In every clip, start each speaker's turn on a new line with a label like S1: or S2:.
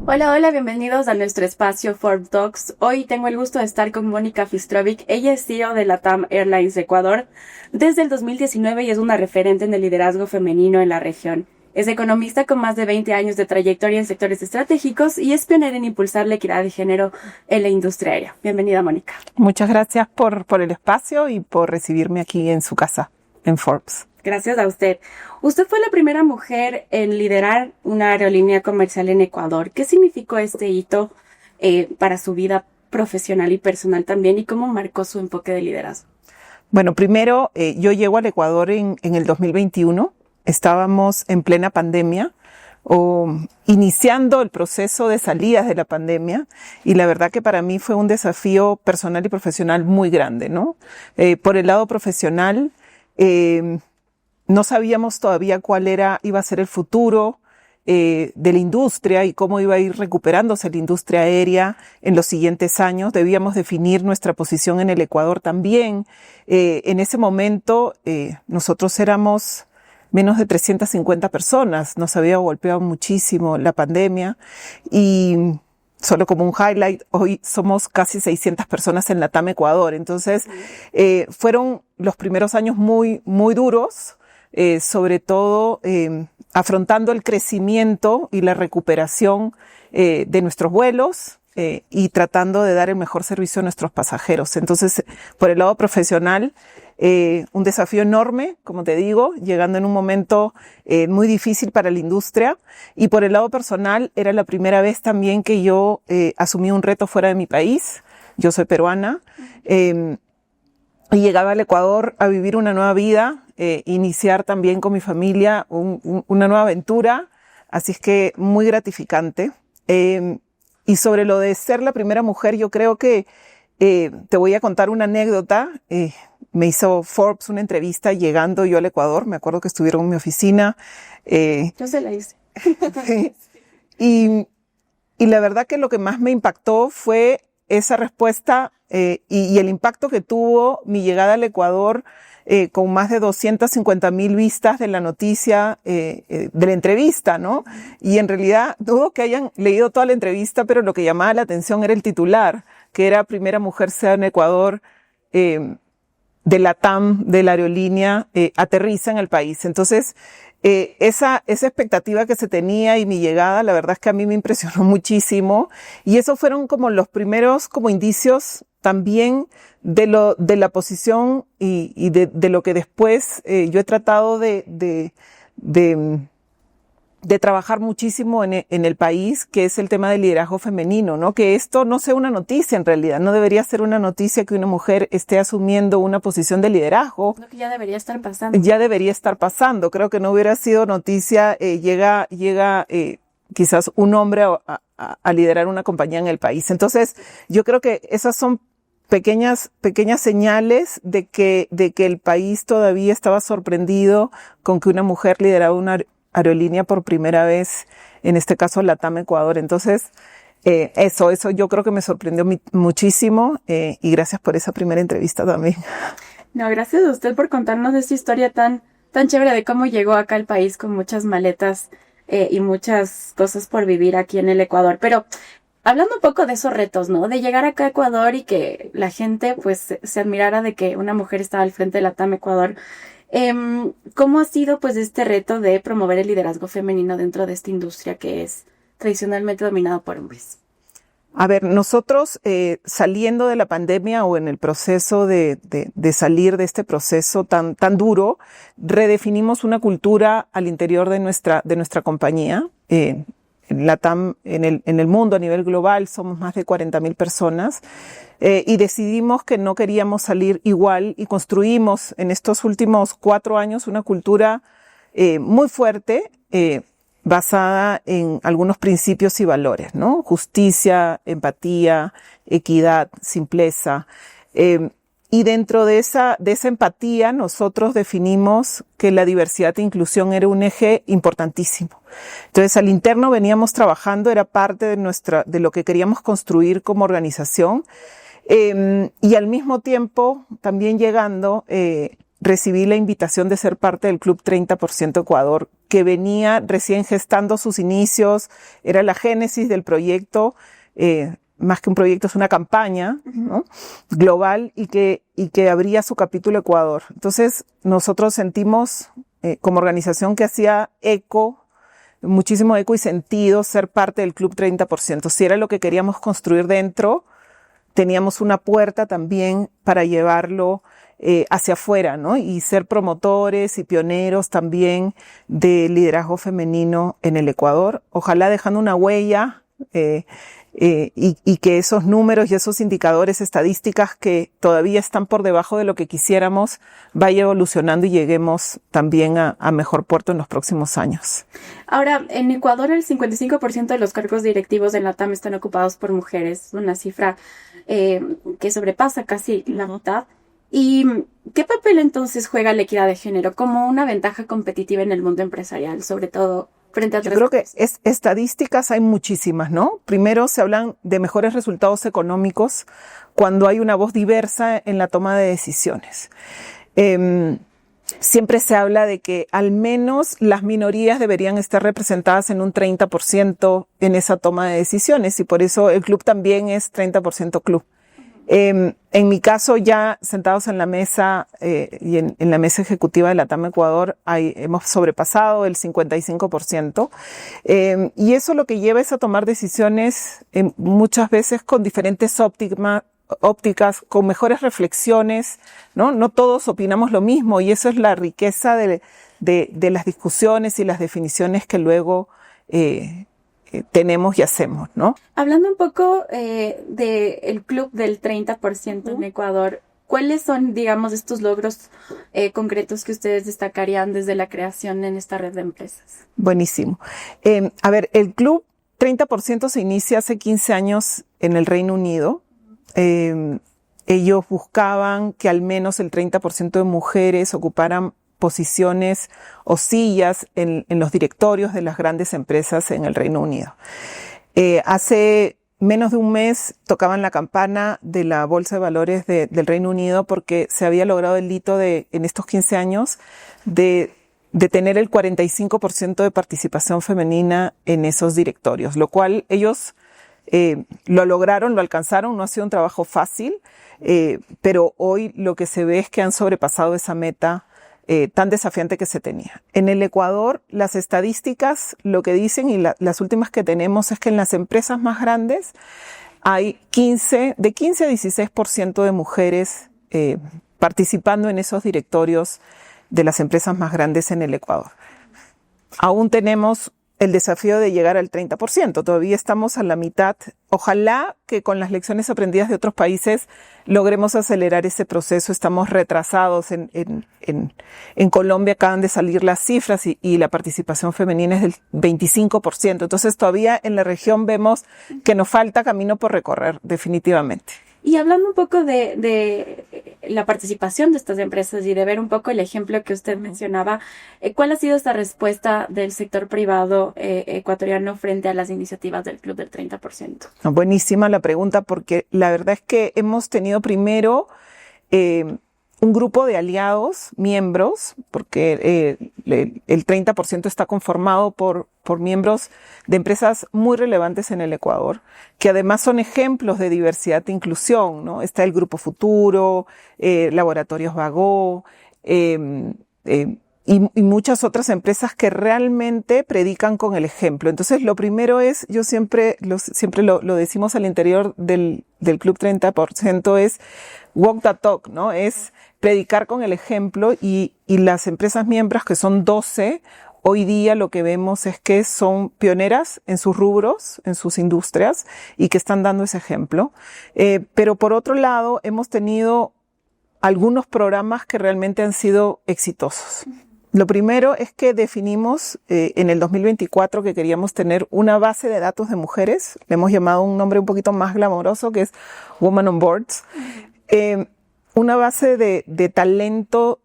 S1: Hola, hola, bienvenidos a nuestro espacio Forbes Talks. Hoy tengo el gusto de estar con Mónica Fistrovic. Ella es CEO de LATAM Airlines Ecuador desde el 2019 y es una referente en el liderazgo femenino en la región. Es economista con más de 20 años de trayectoria en sectores estratégicos y es pionera en impulsar la equidad de género en la industria aérea. Bienvenida, Mónica.
S2: Muchas gracias por el espacio y por recibirme aquí en su casa, en Forbes.
S1: Gracias a usted. Usted fue la primera mujer en liderar una aerolínea comercial en Ecuador. ¿Qué significó este hito para su vida profesional y personal también? ¿Y cómo marcó su enfoque de liderazgo?
S2: Bueno, primero, yo llego al Ecuador en el 2021. Estábamos en plena pandemia o iniciando el proceso de salidas de la pandemia, y la verdad que para mí fue un desafío personal y profesional muy grande, ¿no? Por el lado profesional, no sabíamos todavía cuál iba a ser el futuro de la industria y cómo iba a ir recuperándose la industria aérea en los siguientes años. Debíamos definir nuestra posición en el Ecuador también. En ese momento nosotros éramos menos de 350 personas. Nos había golpeado muchísimo la pandemia y solo como un highlight, hoy somos casi 600 personas en LATAM Ecuador. Entonces, fueron los primeros años muy, muy duros. Sobre todo afrontando el crecimiento y la recuperación de nuestros vuelos y tratando de dar el mejor servicio a nuestros pasajeros. Entonces, por el lado profesional, un desafío enorme, como te digo, llegando en un momento muy difícil para la industria. Y por el lado personal, era la primera vez también que yo asumí un reto fuera de mi país. Yo soy peruana. Y llegaba al Ecuador a vivir una nueva vida, iniciar también con mi familia una nueva aventura, así es que muy gratificante. Y sobre lo de ser la primera mujer, yo creo que te voy a contar una anécdota. Me hizo Forbes una entrevista llegando yo al Ecuador, me acuerdo que estuvieron en mi oficina.
S1: Yo se la hice.
S2: y la verdad que lo que más me impactó fue esa respuesta y el impacto que tuvo mi llegada al Ecuador con más de 250,000 vistas de la noticia, de la entrevista, ¿no? Y en realidad dudo que hayan leído toda la entrevista, pero lo que llamaba la atención era el titular, que era primera mujer sea en Ecuador de LATAM, de la aerolínea, aterriza en el país. Entonces, esa expectativa que se tenía y mi llegada, la verdad es que a mí me impresionó muchísimo. Y esos fueron como los primeros como indicios también de la posición y de lo que después yo he tratado de trabajar muchísimo en el país, que es el tema del liderazgo femenino, ¿no? Que esto no sea una noticia en realidad, no debería ser una noticia que una mujer esté asumiendo una posición de liderazgo.
S1: Creo que ya debería estar pasando.
S2: Ya debería estar pasando. Creo que no hubiera sido noticia, llega quizás un hombre a liderar una compañía en el país. Entonces, yo creo que esas son pequeñas señales de que el país todavía estaba sorprendido con que una mujer lideraba una aerolínea por primera vez, en este caso LATAM Ecuador. Entonces, eso yo creo que me sorprendió muchísimo y gracias por esa primera entrevista también.
S1: No, gracias a usted por contarnos esta historia tan chévere de cómo llegó acá al país con muchas maletas y muchas cosas por vivir aquí en el Ecuador. Pero hablando un poco de esos retos, ¿no? De llegar acá a Ecuador y que la gente pues se admirara de que una mujer estaba al frente de LATAM Ecuador. ¿Cómo ha sido pues este reto de promover el liderazgo femenino dentro de esta industria que es tradicionalmente dominada por hombres?
S2: A ver, nosotros saliendo de la pandemia o en el proceso de salir de este proceso tan duro, redefinimos una cultura al interior de nuestra compañía. LATAM, en el mundo a nivel global somos más de 40,000 personas y decidimos que no queríamos salir igual y construimos en estos últimos 4 años una cultura muy fuerte, basada en algunos principios y valores, ¿no? Justicia, empatía, equidad, simpleza. Y dentro de esa empatía nosotros definimos que la diversidad e inclusión era un eje importantísimo. Entonces al interno veníamos trabajando, era parte de lo que queríamos construir como organización. Y al mismo tiempo también llegando, recibí la invitación de ser parte del Club 30% Ecuador, que venía recién gestando sus inicios, era la génesis del proyecto, más que un proyecto es una campaña, ¿no?, global y que abría su capítulo Ecuador. Entonces nosotros sentimos como organización que hacía muchísimo eco y sentido ser parte del Club 30%. Si era lo que queríamos construir dentro, teníamos una puerta también para llevarlo hacia afuera, ¿no? Y ser promotores y pioneros también de liderazgo femenino en el Ecuador. Ojalá dejando una huella y que esos números y esos indicadores, estadísticas que todavía están por debajo de lo que quisiéramos, vaya evolucionando y lleguemos también a mejor puerto en los próximos años.
S1: Ahora, en Ecuador el 55% de los cargos directivos en la TAM están ocupados por mujeres, una cifra que sobrepasa casi la mitad. ¿Y qué papel entonces juega la equidad de género como una ventaja competitiva en el mundo empresarial, sobre todo frente a
S2: Yo creo que estadísticas hay muchísimas, ¿no? Primero se hablan de mejores resultados económicos cuando hay una voz diversa en la toma de decisiones. Siempre se habla de que al menos las minorías deberían estar representadas en un 30% en esa toma de decisiones y por eso el club también es 30% club. En mi caso, ya sentados en la mesa y en la mesa ejecutiva de la TAM Ecuador, hemos sobrepasado el 55%. Y eso lo que lleva es a tomar decisiones muchas veces con diferentes ópticas, con mejores reflexiones, ¿no? No todos opinamos lo mismo y eso es la riqueza de las discusiones y las definiciones que luego tenemos y hacemos, ¿no?
S1: Hablando un poco del club del 30% en Ecuador, ¿cuáles son, digamos, estos logros concretos que ustedes destacarían desde la creación en esta red de empresas?
S2: Buenísimo. A ver, el club 30% se inicia hace 15 años en el Reino Unido. Ellos buscaban que al menos el 30% de mujeres ocuparan posiciones o sillas en los directorios de las grandes empresas en el Reino Unido. Hace menos de un mes tocaban la campana de la Bolsa de Valores del Reino Unido porque se había logrado el hito en estos 15 años de tener el 45% de participación femenina en esos directorios, lo cual ellos lo lograron, lo alcanzaron, no ha sido un trabajo fácil, pero hoy lo que se ve es que han sobrepasado esa meta tan desafiante que se tenía. En el Ecuador, las estadísticas lo que dicen y las últimas que tenemos es que en las empresas más grandes hay de 15 a 16% de mujeres participando en esos directorios de las empresas más grandes en el Ecuador. Aún tenemos el desafío de llegar al 30%. Todavía estamos a la mitad. Ojalá que con las lecciones aprendidas de otros países logremos acelerar ese proceso. Estamos retrasados. En Colombia acaban de salir las cifras y la participación femenina es del 25%. Entonces todavía en la región vemos que nos falta camino por recorrer, definitivamente.
S1: Y hablando un poco de la participación de estas empresas y de ver un poco el ejemplo que usted mencionaba, ¿cuál ha sido esta respuesta del sector privado ecuatoriano frente a las iniciativas del Club del 30%?
S2: Buenísima la pregunta porque la verdad es que hemos tenido primero un grupo de aliados, miembros, porque el 30% está conformado por miembros de empresas muy relevantes en el Ecuador, que además son ejemplos de diversidad e inclusión, ¿no? Está el Grupo Futuro, Laboratorios Bagó, y muchas otras empresas que realmente predican con el ejemplo. Entonces, lo primero es, yo siempre lo decimos al interior del Club 30%, es walk the talk, ¿no? Es predicar con el ejemplo y las empresas miembros, que son 12, hoy día lo que vemos es que son pioneras en sus rubros, en sus industrias y que están dando ese ejemplo. Pero por otro lado, hemos tenido algunos programas que realmente han sido exitosos. Lo primero es que definimos en el 2024 que queríamos tener una base de datos de mujeres. Le hemos llamado un nombre un poquito más glamoroso que es Women on Boards. Una base de talento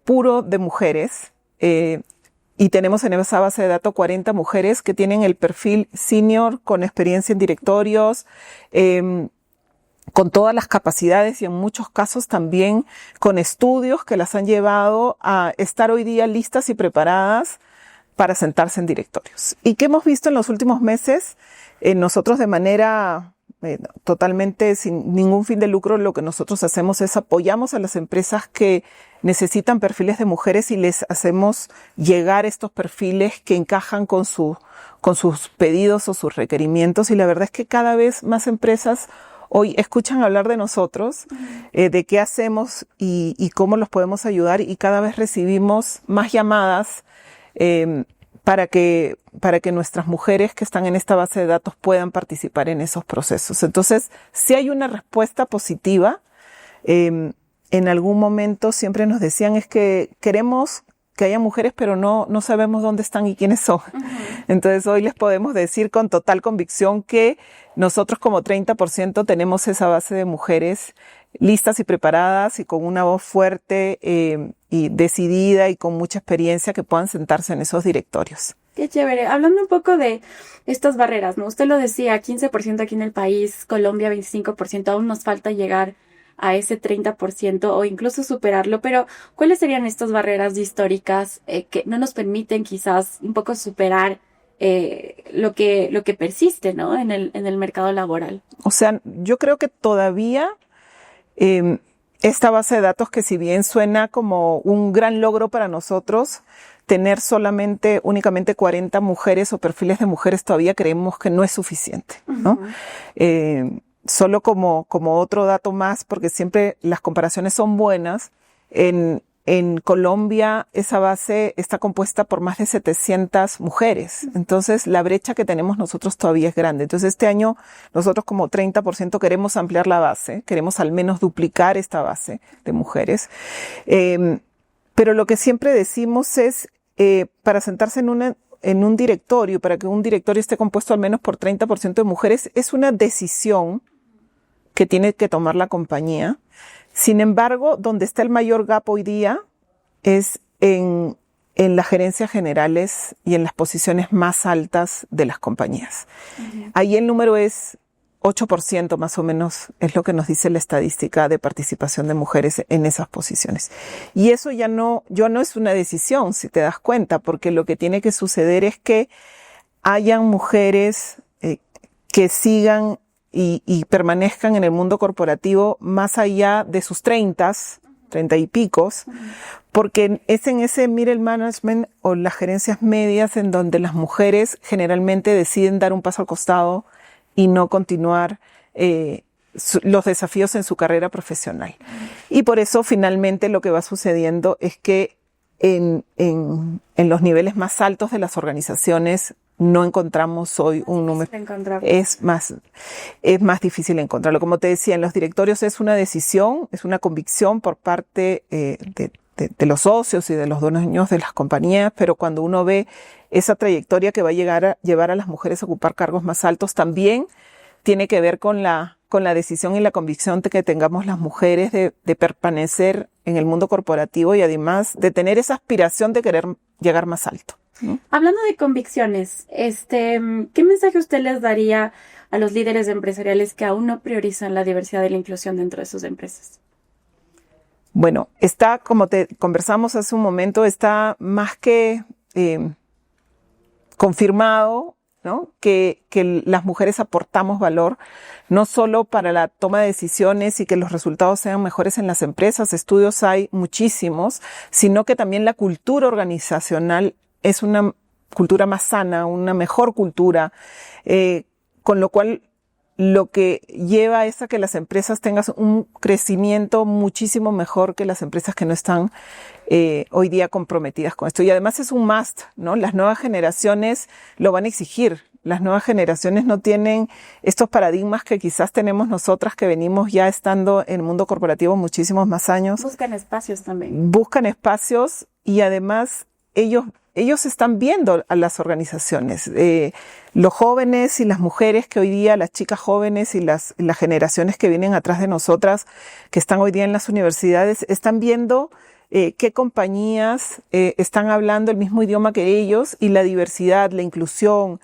S2: puro de mujeres. Y tenemos en esa base de datos 40 mujeres que tienen el perfil senior con experiencia en directorios, con todas las capacidades y en muchos casos también con estudios que las han llevado a estar hoy día listas y preparadas para sentarse en directorios. ¿Y qué hemos visto en los últimos meses? Nosotros de manera totalmente sin ningún fin de lucro, lo que nosotros hacemos es apoyamos a las empresas que necesitan perfiles de mujeres y les hacemos llegar estos perfiles que encajan con sus pedidos o sus requerimientos. Y la verdad es que cada vez más empresas hoy escuchan hablar de nosotros, de qué hacemos y cómo los podemos ayudar, y cada vez recibimos más llamadas para que nuestras mujeres que están en esta base de datos puedan participar en esos procesos. Entonces, si hay una respuesta positiva. En algún momento siempre nos decían es que queremos que haya mujeres, pero no sabemos dónde están y quiénes son. Uh-huh. Entonces hoy les podemos decir con total convicción que nosotros como 30% tenemos esa base de mujeres listas y preparadas y con una voz fuerte y decidida y con mucha experiencia que puedan sentarse en esos directorios.
S1: Qué chévere. Hablando un poco de estas barreras, ¿no? Usted lo decía, 15% aquí en el país, Colombia 25%, aún nos falta llegar a ese 30% o incluso superarlo, pero ¿cuáles serían estas barreras históricas que no nos permiten quizás un poco superar lo que persiste, ¿no? en el mercado laboral?
S2: O sea, yo creo que todavía esta base de datos, que si bien suena como un gran logro para nosotros, tener únicamente 40 mujeres o perfiles de mujeres todavía creemos que no es suficiente, ¿no? Uh-huh. Solo como otro dato más, porque siempre las comparaciones son buenas, en Colombia esa base está compuesta por más de 700 mujeres. Entonces la brecha que tenemos nosotros todavía es grande. Entonces este año nosotros como 30% queremos ampliar la base, queremos al menos duplicar esta base de mujeres. Pero lo que siempre decimos es, para sentarse en un directorio, para que un directorio esté compuesto al menos por 30% de mujeres, es una decisión que tiene que tomar la compañía. Sin embargo, donde está el mayor gap hoy día es en las gerencias generales y en las posiciones más altas de las compañías. Uh-huh. Ahí el número es 8% más o menos, es lo que nos dice la estadística de participación de mujeres en esas posiciones. Y eso ya no es una decisión, si te das cuenta, porque lo que tiene que suceder es que hayan mujeres que sigan y permanezcan en el mundo corporativo más allá de sus 30 y picos, porque es en ese middle management o las gerencias medias en donde las mujeres generalmente deciden dar un paso al costado y no continuar los desafíos en su carrera profesional. Y por eso finalmente lo que va sucediendo es que en los niveles más altos de las organizaciones no encontramos hoy un número. Es más difícil encontrarlo. Como te decía, en los directorios es una decisión, es una convicción por parte de los socios y de los dueños de las compañías, pero cuando uno ve esa trayectoria que va a llevar a las mujeres a ocupar cargos más altos, también tiene que ver con la decisión y la convicción de que tengamos las mujeres de permanecer en el mundo corporativo y además de tener esa aspiración de querer llegar más alto, ¿no?
S1: Hablando de convicciones, ¿qué mensaje usted les daría a los líderes empresariales que aún no priorizan la diversidad y la inclusión dentro de sus empresas?
S2: Bueno, como te conversamos hace un momento, está más que confirmado, ¿no? Que las mujeres aportamos valor, no solo para la toma de decisiones y que los resultados sean mejores en las empresas, estudios hay muchísimos, sino que también la cultura organizacional es una cultura más sana, una mejor cultura, con lo cual lo que lleva es a que las empresas tengan un crecimiento muchísimo mejor que las empresas que no están hoy día comprometidas con esto. Y además es un must, ¿no? Las nuevas generaciones lo van a exigir. Las nuevas generaciones no tienen estos paradigmas que quizás tenemos nosotras, que venimos ya estando en el mundo corporativo muchísimos más años.
S1: Buscan espacios también.
S2: Buscan espacios y además ellos están viendo a las organizaciones. Los jóvenes y las mujeres que hoy día, las chicas jóvenes y las generaciones que vienen atrás de nosotras, que están hoy día en las universidades, están viendo qué compañías están hablando el mismo idioma que ellos, y la diversidad, la inclusión,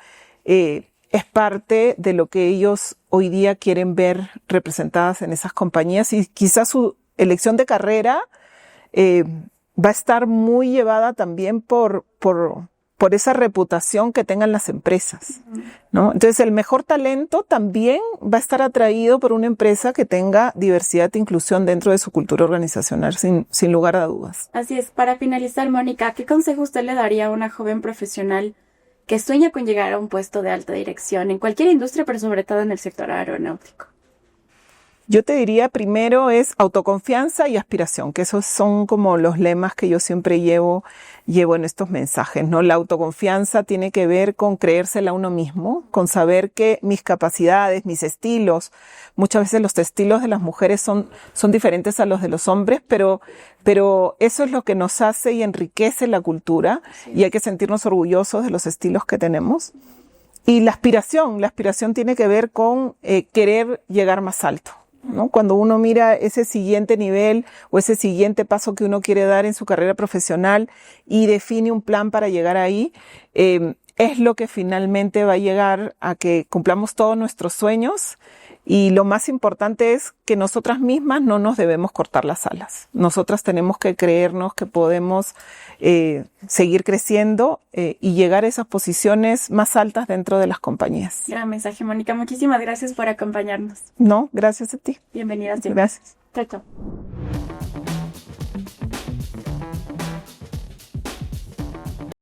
S2: es parte de lo que ellos hoy día quieren ver representadas en esas compañías, y quizás su elección de carrera va a estar muy llevada también por esa reputación que tengan las empresas, ¿no? Entonces, el mejor talento también va a estar atraído por una empresa que tenga diversidad e inclusión dentro de su cultura organizacional, sin lugar a dudas.
S1: Así es. Para finalizar, Mónica, ¿qué consejo usted le daría a una joven profesional que sueña con llegar a un puesto de alta dirección en cualquier industria, pero sobre todo en el sector aeronáutico?
S2: Yo te diría, primero es autoconfianza y aspiración, que esos son como los lemas que yo siempre llevo en estos mensajes, ¿no? La autoconfianza tiene que ver con creérsela a uno mismo, con saber que mis capacidades, mis estilos, muchas veces los estilos de las mujeres son diferentes a los de los hombres, pero eso es lo que nos hace y enriquece la cultura, y hay que sentirnos orgullosos de los estilos que tenemos. Y la aspiración tiene que ver con querer llegar más alto, ¿no? Cuando uno mira ese siguiente nivel o ese siguiente paso que uno quiere dar en su carrera profesional y define un plan para llegar ahí, es lo que finalmente va a llegar a que cumplamos todos nuestros sueños. Y lo más importante es que nosotras mismas no nos debemos cortar las alas. Nosotras tenemos que creernos que podemos seguir creciendo y llegar a esas posiciones más altas dentro de las compañías.
S1: Gran mensaje, Mónica. Muchísimas gracias por acompañarnos.
S2: No, gracias a ti.
S1: Bienvenida siempre.
S2: Gracias.
S1: Chao, chao.